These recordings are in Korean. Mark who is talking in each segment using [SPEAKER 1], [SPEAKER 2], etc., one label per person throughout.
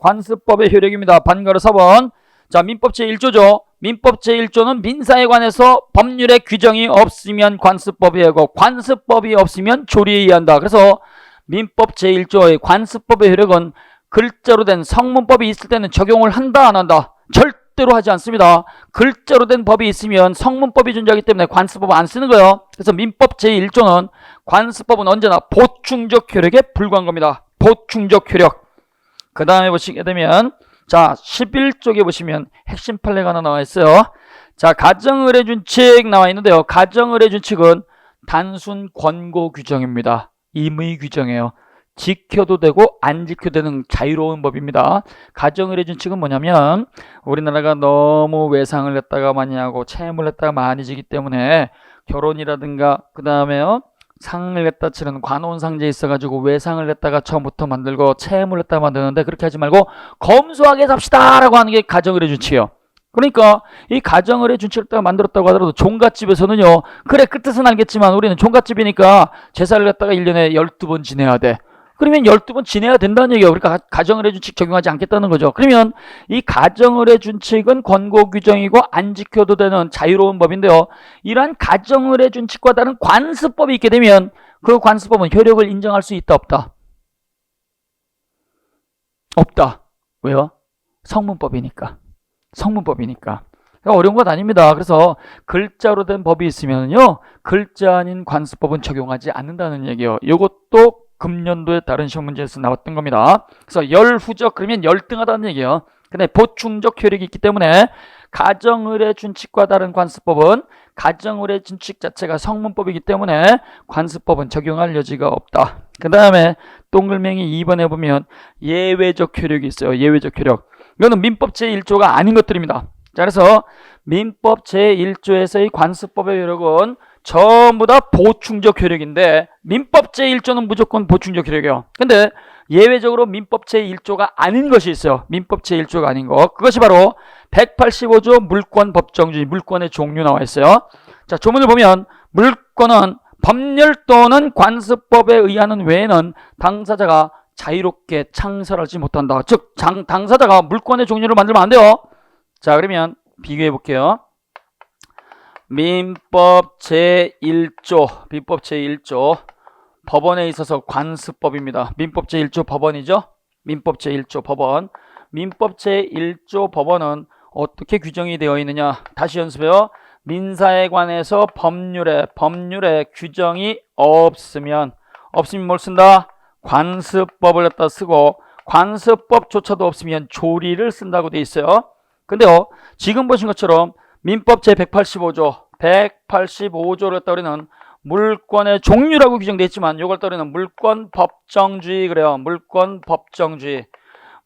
[SPEAKER 1] 관습법의 효력입니다. 반가로 4번. 자, 민법 제1조죠. 민법 제1조는 민사에 관해서 법률의 규정이 없으면 관습법에 의하고 관습법이 없으면 조리에 의한다. 그래서 민법 제1조의 관습법의 효력은 글자로 된 성문법이 있을 때는 적용을 한다 안 한다? 절대로 하지 않습니다. 글자로 된 법이 있으면 성문법이 존재하기 때문에 관습법 안 쓰는 거예요. 그래서 민법 제1조는 관습법은 언제나 보충적 효력에 불과한 겁니다. 보충적 효력. 그 다음에 보시게 되면 자 11쪽에 보시면 핵심 판례가 하나 나와 있어요. 자, 가정의례준칙 나와 있는데요. 가정의례준칙은 단순 권고 규정입니다. 임의 규정이에요. 지켜도 되고 안 지켜도 되는 자유로운 법입니다. 가정의례준칙은 뭐냐면 우리나라가 너무 외상을 갖다가 많이 하고 채무를 갖다가 많이 지기 때문에 결혼이라든가 그 다음에요 상을 갖다 치는 관혼상제 있어가지고 외상을 갖다가 처음부터 만들고 채무를 갖다가 만드는데 그렇게 하지 말고 검소하게 삽시다 라고 하는 게 가정의례준칙이에요. 그러니까 이 가정의례준칙을 갖다가 만들었다고 하더라도 종갓집에서는요, 그래 그 뜻은 알겠지만 우리는 종갓집이니까 제사를 갖다가 1년에 12번 지내야 돼. 그러면 12번 지내야 된다는 얘기예요. 그러니까 가정의례준칙 적용하지 않겠다는 거죠. 그러면 이 가정의례준칙은 권고 규정이고 안 지켜도 되는 자유로운 법인데요. 이러한 가정의례준칙과 다른 관습법이 있게 되면 그 관습법은 효력을 인정할 수 있다 없다? 없다. 왜요? 성문법이니까. 성문법이니까. 그러니까 어려운 건 아닙니다. 그래서 글자로 된 법이 있으면요, 글자 아닌 관습법은 적용하지 않는다는 얘기예요. 이것도 금년도에 다른 시험 문제에서 나왔던 겁니다. 그래서 열후적 그러면 열등하다는 얘기예요. 근데 보충적 효력이 있기 때문에 가정의례준칙과 다른 관습법은 가정의례준칙 자체가 성문법이기 때문에 관습법은 적용할 여지가 없다. 그 다음에 동글맹이 2번에 보면 예외적 효력이 있어요. 예외적 효력. 이거는 민법 제1조가 아닌 것들입니다. 자, 그래서 민법 제1조에서의 관습법의 효력은 전부 다 보충적 효력인데 민법 제1조는 무조건 보충적 효력이에요. 근데 예외적으로 민법 제1조가 아닌 것이 있어요. 민법 제1조가 아닌 거. 그것이 바로 185조 물권 법정주의, 물권의 종류 나와 있어요. 자, 조문을 보면 물권은 법률 또는 관습법에 의하는 외에는 당사자가 자유롭게 창설하지 못한다. 즉 당사자가 물권의 종류를 만들면 안 돼요. 자, 그러면 비교해 볼게요. 민법 제1조 법원에 있어서 관습법입니다. 민법 제1조 법원이죠. 민법 제1조 법원. 민법 제1조 법원은 어떻게 규정이 되어 있느냐. 다시 연습해요. 민사에 관해서 법률에 규정이 없으면 뭘 쓴다? 관습법을 갖다 쓰고 관습법조차도 없으면 조리를 쓴다고 돼 있어요. 근데요, 지금 보신 것처럼 민법 제185조 185조를 갖다 우리는 물권의 종류라고 규정되어 있지만 이걸 따르는 물권 법정주의 그래요. 물권 법정주의.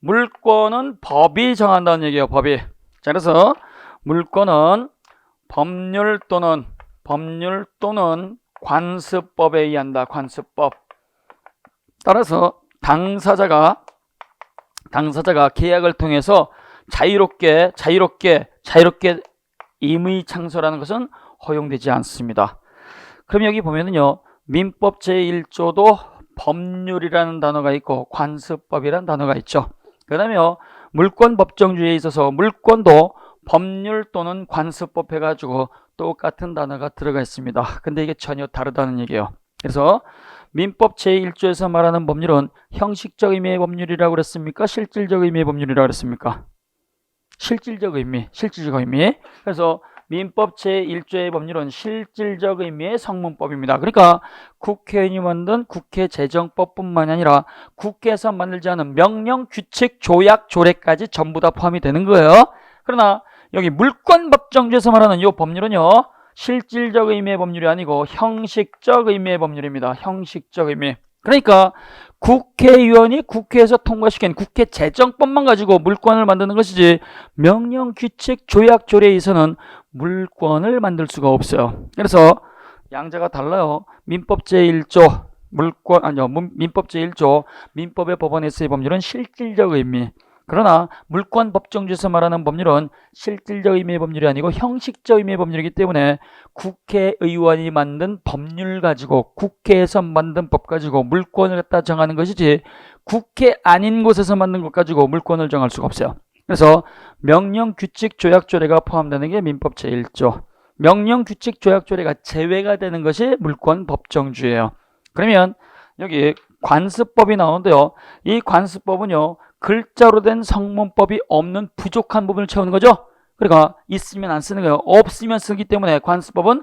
[SPEAKER 1] 물권은 법이 정한다는 얘기예요. 법이. 자, 그래서 물권은 법률 또는 관습법에 의한다. 관습법. 따라서 당사자가 계약을 통해서 자유롭게 임의 창설하는 것은 허용되지 않습니다. 그럼 여기 보면은요, 민법 제1조도 법률이라는 단어가 있고 관습법이라는 단어가 있죠. 그 다음에 물권 법정주의에 있어서 물권도 법률 또는 관습법 해가지고 똑같은 단어가 들어가 있습니다. 근데 이게 전혀 다르다는 얘기예요. 그래서 민법 제1조에서 말하는 법률은 형식적 의미의 법률이라고 그랬습니까? 실질적 의미의 법률이라고 그랬습니까? 실질적 의미. 그래서 민법 제1조의 법률은 실질적 의미의 성문법입니다. 그러니까 국회의원이 만든 국회재정법뿐만 아니라 국회에서 만들지 않은 명령, 규칙, 조약, 조례까지 전부 다 포함이 되는 거예요. 그러나 여기 물권법정주에서 말하는 이 법률은요, 실질적 의미의 법률이 아니고 형식적 의미의 법률입니다. 형식적 의미. 그러니까 국회의원이 국회에서 통과시킨 국회재정법만 가지고 물권을 만드는 것이지 명령, 규칙, 조약, 조례에 있어서는 물권을 만들 수가 없어요. 그래서 양자가 달라요. 민법 제1조 민법 제1조 민법의 법원에서의 법률은 실질적 의미. 그러나 물권 법정주에서 말하는 법률은 실질적 의미의 법률이 아니고 형식적 의미의 법률이기 때문에 국회의원이 만든 법률 가지고 국회에서 만든 법 가지고 물권을 갖다 정하는 것이지 국회 아닌 곳에서 만든 것 가지고 물권을 정할 수가 없어요. 그래서 명령, 규칙, 조약, 조례가 포함되는 게 민법 제1조. 명령, 규칙, 조약, 조례가 제외가 되는 것이 물권 법정주예요. 그러면 여기 관습법이 나오는데요. 이 관습법은요. 글자로 된 성문법이 없는 부족한 부분을 채우는 거죠. 그러니까 있으면 안 쓰는 거예요. 없으면 쓰기 때문에 관습법은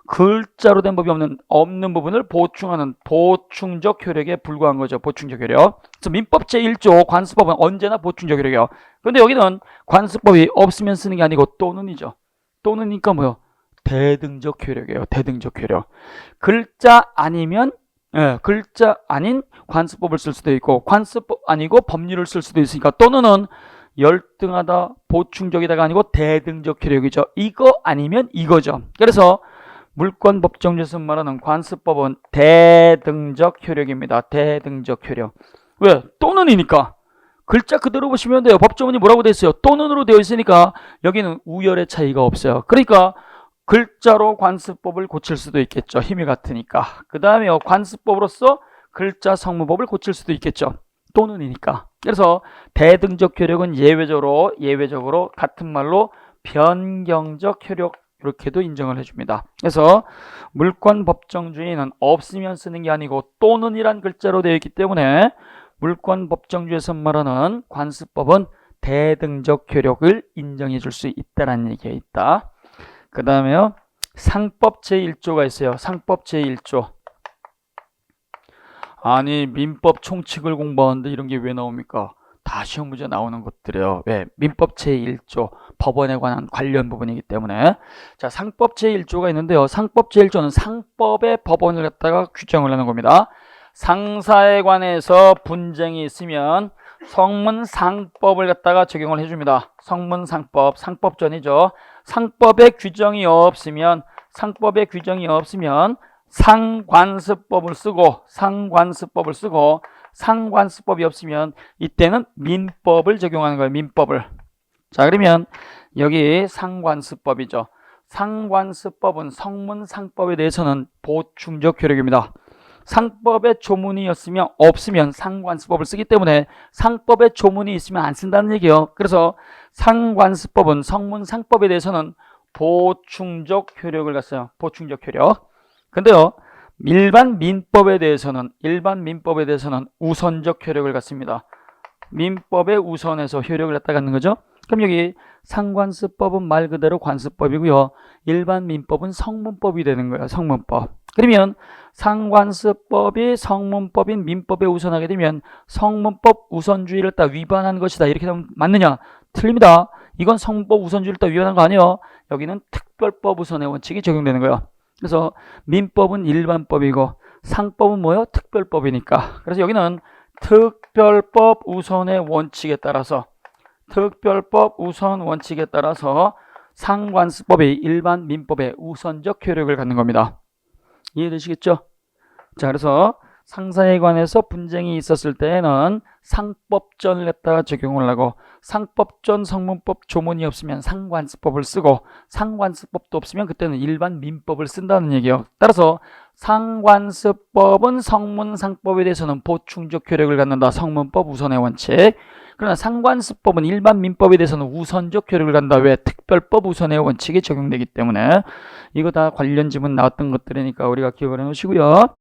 [SPEAKER 1] 글자로 된 법이 없는 부분을 보충하는 보충적 효력에 불과한 거죠. 보충적 효력. 그래서 민법 제1조 관습법은 언제나 보충적 효력이에요. 그런데 여기는 관습법이 없으면 쓰는 게 아니고 또는이죠. 또는이니까 뭐요? 대등적 효력이에요. 대등적 효력. 글자 아니면 글자 아닌 관습법을 쓸 수도 있고 관습법 아니고 법률을 쓸 수도 있으니까 또는은 열등하다, 보충적이다가 아니고 대등적 효력이죠. 이거 아니면 이거죠. 그래서 물권 법정주에서 말하는 관습법은 대등적 효력입니다. 대등적 효력. 왜? 또는이니까. 글자 그대로 보시면 돼요. 법조문이 뭐라고 되어 있어요? 또는으로 되어 있으니까 여기는 우열의 차이가 없어요. 그러니까 글자로 관습법을 고칠 수도 있겠죠. 힘이 같으니까. 그 다음에 관습법으로서 글자 성문법을 고칠 수도 있겠죠. 또는이니까. 그래서 대등적 효력은 예외적으로 같은 말로 변경적 효력 이렇게도 인정을 해줍니다. 그래서 물권 법정주의는 없으면 쓰는 게 아니고 또는이란 글자로 되어 있기 때문에 물권 법정주의에서 말하는 관습법은 대등적 효력을 인정해 줄 수 있다라는 얘기가 있다. 그 다음에요. 상법 제1조가 있어요. 상법 제1조. 아니 민법 총칙을 공부하는데 이런 게 왜 나옵니까? 다 시험 문제 나오는 것들이에요. 왜? 민법 제1조 법원에 관한 관련 부분이기 때문에. 자, 상법 제1조가 있는데요. 상법 제1조는 상법의 법원을 갖다가 규정을 하는 겁니다. 상사에 관해서 분쟁이 있으면 성문상법을 갖다가 적용을 해줍니다. 성문상법, 상법전이죠. 상법의 규정이 없으면 상관습법을 쓰고 상관습법이 없으면 이때는 민법을 적용하는 거예요. 민법을. 자, 그러면 여기 상관습법이죠. 상관습법은 성문상법에 대해서는 보충적 효력입니다. 상법의 조문이 없으면 상관습법을 쓰기 때문에 상법의 조문이 있으면 안 쓴다는 얘기예요. 그래서 상관습법은 성문상법에 대해서는 보충적 효력을 갖어요. 보충적 효력. 근데요, 일반 민법에 대해서는 우선적 효력을 갖습니다. 민법의 우선에서 효력을 갖다 갖는 거죠. 그럼 여기 상관습법은 말 그대로 관습법이고요. 일반 민법은 성문법이 되는 거예요. 성문법. 그러면 상관습법이 성문법인 민법에 우선하게 되면 성문법 우선주의를 딱 위반한 것이다. 이렇게 되면 맞느냐? 틀립니다. 이건 성문법 우선주의를 딱 위반한 거 아니에요. 여기는 특별법 우선의 원칙이 적용되는 거예요. 그래서 민법은 일반법이고 상법은 뭐예요? 특별법이니까. 그래서 여기는 특별법 우선의 원칙에 따라서 상관습법이 일반 민법의 우선적 효력을 갖는 겁니다. 이해되시겠죠? 자, 그래서 상사에 관해서 분쟁이 있었을 때에는 상법전을 갖다가 적용을 하고 상법전 성문법 조문이 없으면 상관습법을 쓰고 상관습법도 없으면 그때는 일반 민법을 쓴다는 얘기예요. 따라서 상관습법은 성문상법에 대해서는 보충적 효력을 갖는다. 성문법 우선의 원칙. 그러나 상관습법은 일반 민법에 대해서는 우선적 효력을 갖는다. 왜? 특별법 우선의 원칙이 적용되기 때문에. 이거 다 관련 지문 나왔던 것들이니까 우리가 기억을 해 놓으시고요.